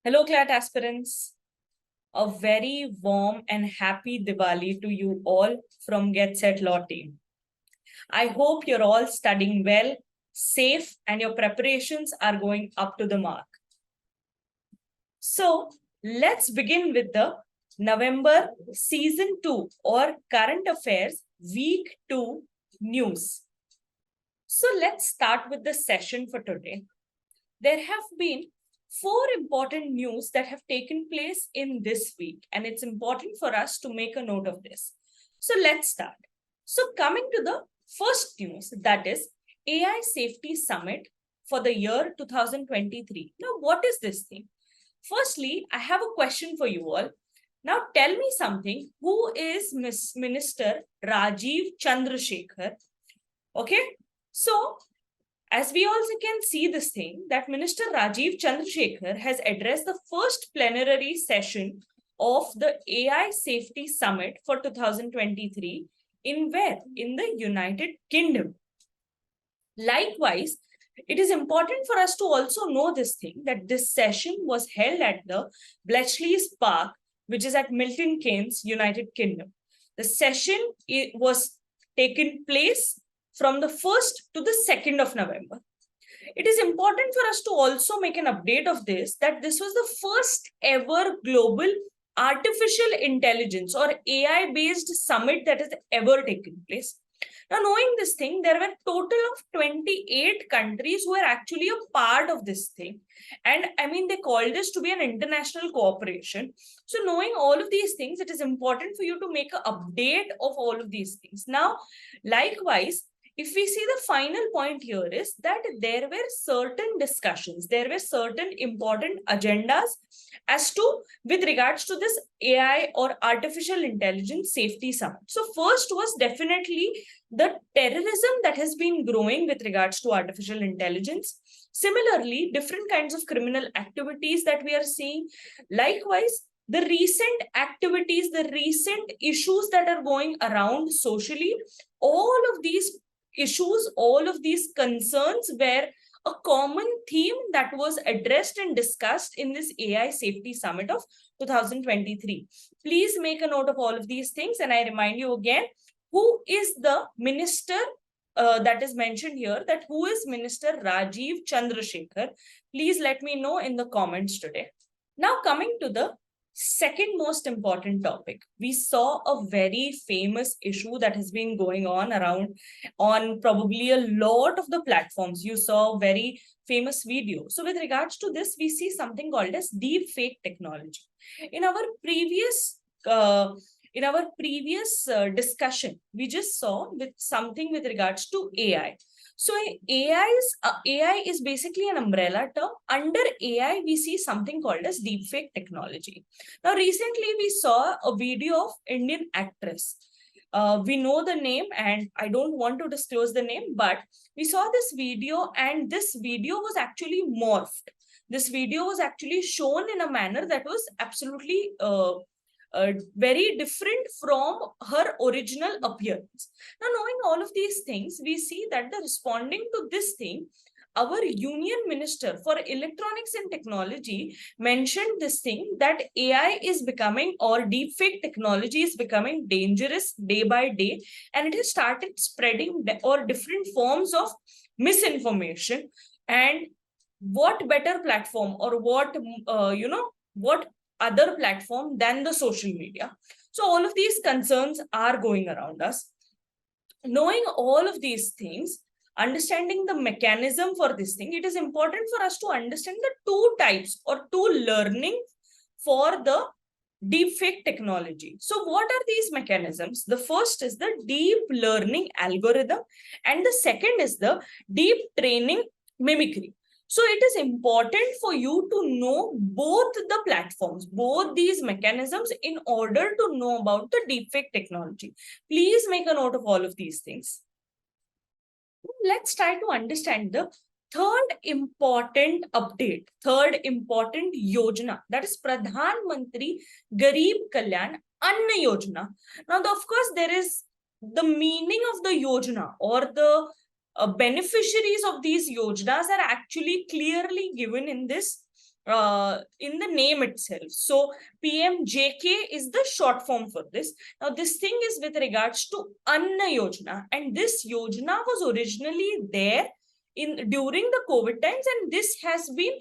Hello, CLAT aspirants. A very warm and happy Diwali to you all from Get.Set.Law team. I hope you're all studying well, safe, and your preparations are going up to the mark. So let's begin with the November Season 2 or Current Affairs Week 2 news. So let's start with the session for today. There have been 4 important news that have taken place in this week, and it's important for us to make a note of this. So let's start. So coming to the first news, that is AI Safety Summit for the year 2023. Now, what is this thing? Firstly, I have a question for you all. Now, tell me something. Who is Minister Rajiv Chandrasekhar? Okay, so as we also can see this thing, that Minister Rajiv Chandrasekhar has addressed the first plenary session of the AI Safety Summit for 2023 in where? In the United Kingdom. Likewise, it is important for us to also know this thing, that this session was held at the Bletchley's Park, which is at Milton Keynes, United Kingdom. The session was taken place from the 1st to the 2nd of November. It is important for us to also make an update of this, that this was the first ever global artificial intelligence or AI-based summit that has ever taken place. Now, knowing this thing, there were total of 28 countries who were actually a part of this thing. And I mean, they called this to be an international cooperation. So knowing all of these things, it is important for you to make an update of all of these things. Now, likewise, if we see the final point here is that there were certain discussions, there were certain important agendas as to with regards to this AI or artificial intelligence safety summit. So first was definitely the terrorism that has been growing with regards to artificial intelligence. Similarly, different kinds of criminal activities that we are seeing. Likewise, the recent activities, the recent issues that are going around socially, all of these issues, all of these concerns were a common theme that was addressed and discussed in this AI Safety Summit of 2023. Please make a note of all of these things. And I remind you again, who is the minister that is mentioned here, that who is Minister Rajiv Chandrasekhar? Please let me know in the comments today. Now coming to the second most important topic, we saw a very famous issue that has been going on around on probably a lot of the platforms. You saw a very famous video. So with regards to this, we see something called as deep fake technology. In our previous discussion, we just saw with something with regards to AI. So AI is basically an umbrella term. Under AI, we see something called as deepfake technology. Now, recently we saw a video of Indian actress. We know the name and I don't want to disclose the name, but we saw this video and this video was actually morphed. This video was actually shown in a manner that was absolutely very different from her original appearance. Now, knowing all of these things, we see that the responding to this thing, our Union Minister for Electronics and Technology mentioned this thing, that AI is becoming, or deepfake technology is becoming dangerous day by day, and it has started spreading or different forms of misinformation. And what better platform or what other platform than the social media? So all of these concerns are going around us. Knowing all of these things, understanding the mechanism for this thing, it is important for us to understand the two types or two learning for the deepfake technology. So what are these mechanisms? The first is the deep learning algorithm, and the second is the deep training mimicry. So it is important for you to know both the platforms, both these mechanisms, in order to know about the deepfake technology. Please make a note of all of these things. Let's try to understand the third important update, third important yojana, that is Pradhan Mantri Garib Kalyan Anna Yojana. Now, of course, there is the meaning of the yojana or the beneficiaries of these yojanas are actually clearly given in this in the name itself. So PMJK is the short form for this. Now this thing is with regards to Anna Yojana, and this Yojana was originally there during the COVID times, and this has been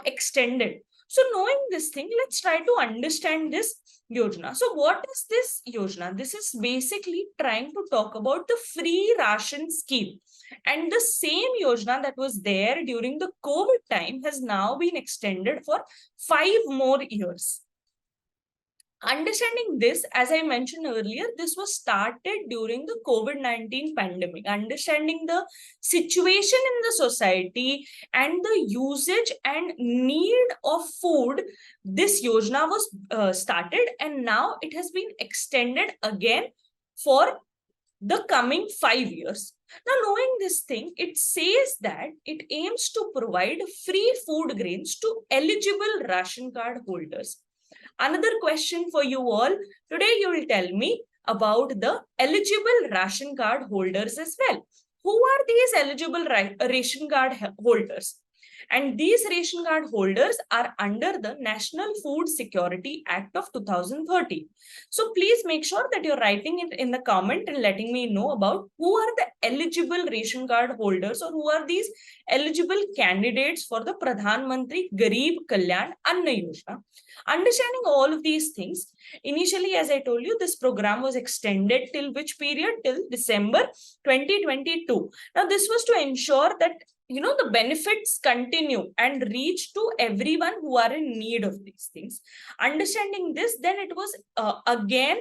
extended. So knowing this thing, let's try to understand this Yojana. So what is this Yojana? This is basically trying to talk about the free ration scheme. And the same Yojana that was there during the COVID time has now been extended for 5 more years. Understanding this, as I mentioned earlier, this was started during the COVID-19 pandemic. Understanding the situation in the society and the usage and need of food, this Yojana was started, and now it has been extended again for the coming 5 years. Now, knowing this thing, it says that it aims to provide free food grains to eligible ration card holders. Another question for you all. Today, you will tell me about the eligible ration card holders as well. Who are these eligible ration card holders? And these ration card holders are under the National Food Security Act of 2013. So please make sure that you're writing it in the comment and letting me know about who are the eligible ration card holders, or who are these eligible candidates for the Pradhan Mantri Garib Kalyan Anna Yojana. Understanding all of these things, initially, as I told you, this program was extended till which period? Till December 2022. Now, this was to ensure that the benefits continue and reach to everyone who are in need of these things. Understanding this, then it was again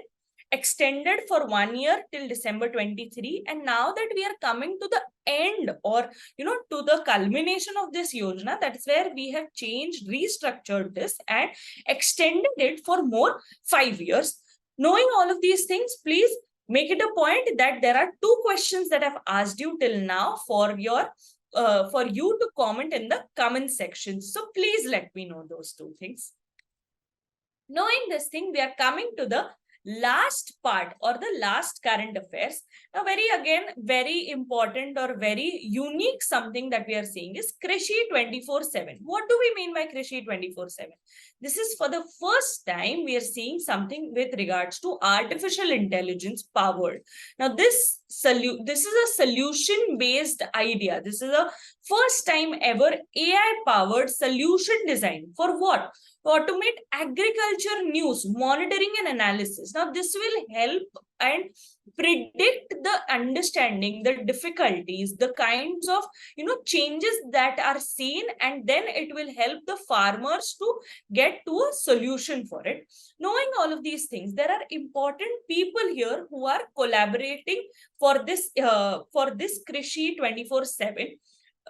extended for 1 year till December 23. And now that we are coming to the end, or to the culmination of this Yojana, that is where we have changed, restructured this and extended it for more 5 years. Knowing all of these things, please make it a point that there are 2 questions that I've asked you till now for you to comment in the comment section. So please let me know those 2 things. Knowing this thing, we are coming to the last part, or the last current affairs. Now, very important or very unique something that we are seeing is Krishi 24/7. What do we mean by Krishi 24/7? This is for the first time we are seeing something with regards to artificial intelligence powered. Now, this is a solution based idea. This is a first time ever AI powered solution design for what? To automate agriculture news, monitoring and analysis. Now, this will help and predict the understanding, the difficulties, the kinds of changes that are seen, and then it will help the farmers to get to a solution for it. Knowing all of these things, there are important people here who are collaborating for this Krishi 24/7.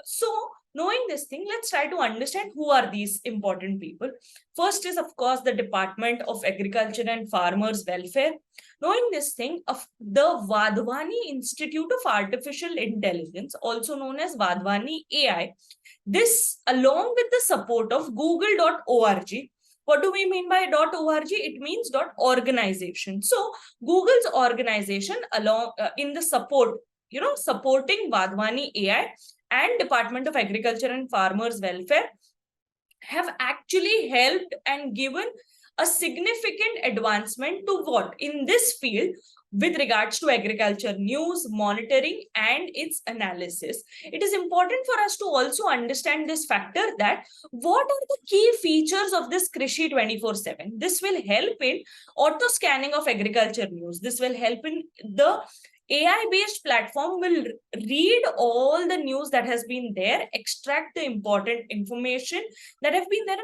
So, knowing this thing, let's try to understand who are these important people. First is, of course, the Department of Agriculture and Farmers Welfare. Knowing this thing, of the Vadhwani Institute of Artificial Intelligence, also known as Vadhwani AI, this along with the support of Google.org. What do we mean by .org? It means .organization. So Google's organization along in the support, supporting Vadhwani AI and Department of Agriculture and Farmers Welfare have actually helped and given a significant advancement to what? In this field with regards to agriculture news, monitoring and its analysis. It is important for us to also understand this factor, that what are the key features of this Krishi 24/7? This will help in auto scanning of agriculture news. This will help in the AI-based platform will read all the news that has been there, extract the important information that have been there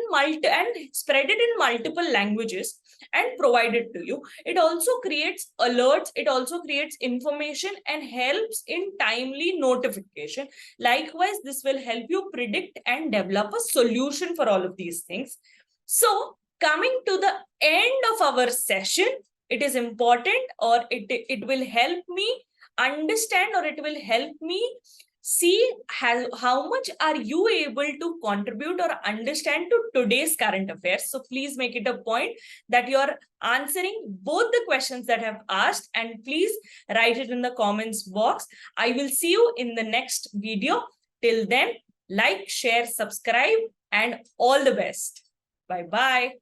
and spread it in multiple languages and provide it to you. It also creates alerts. It also creates information and helps in timely notification. Likewise, this will help you predict and develop a solution for all of these things. So, coming to the end of our session, it is important, or it will help me understand, or it will help me see how much are you able to contribute or understand to today's current affairs. So please make it a point that you're answering both the questions that I have asked, and please write it in the comments box. I will see you in the next video. Till then, Like, share, subscribe, and all the best. Bye-bye.